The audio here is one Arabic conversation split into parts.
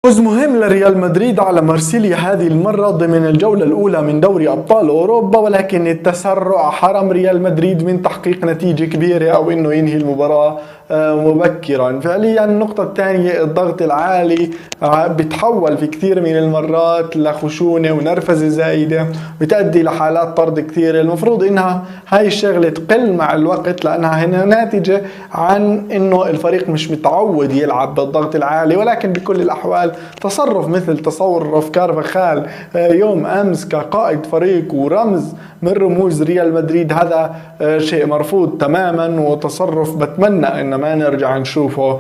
فوز مهم لريال مدريد على مارسيليا هذه المرة ضمن الجولة الأولى من دوري أبطال أوروبا، ولكن التسرع حرم ريال مدريد من تحقيق نتيجة كبيرة أو أنه ينهي المباراة مبكرا. فعليا النقطة الثانية، الضغط العالي بتحول في كثير من المرات لخشونة ونرفزة زايدة، بتؤدي لحالات طرد كثيرة. المفروض انها هاي الشغلة تقل مع الوقت، لانها هنا ناتجة عن انه الفريق مش متعود يلعب بالضغط العالي. ولكن بكل الاحوال تصرف مثل تصرف كارفاخال يوم امس كقائد فريق ورمز من رموز ريال مدريد، هذا شيء مرفوض تماما، وتصرف بتمنى ان ما نرجع نشوفه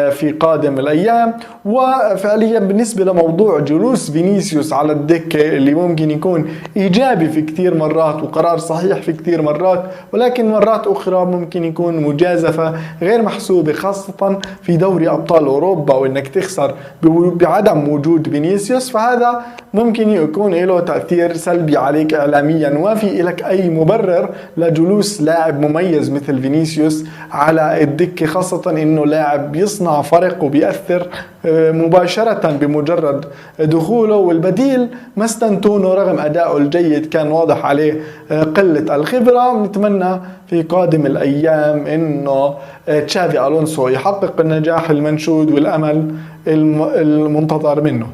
في قادم الايام. وفعليا بالنسبة لموضوع جلوس فينيسيوس على الدكة اللي ممكن يكون ايجابي في كثير مرات وقرار صحيح في كثير مرات، ولكن مرات اخرى ممكن يكون مجازفة غير محسوبة، خاصة في دوري ابطال اوروبا، وانك تخسر بعدم وجود فينيسيوس، فهذا ممكن يكون له تأثير سلبي عليك اعلاميا. وفي لك اي مبرر لجلوس لاعب مميز مثل فينيسيوس على الدكة، خاصة انه لاعب بيصنع فرق وبيأثر مباشرة بمجرد دخوله. والبديل ماستنتونو رغم أدائه الجيد كان واضح عليه قلة الخبرة. نتمنى في قادم الأيام إنه تشافي ألونسو يحقق النجاح المنشود والأمل المنتظر منه.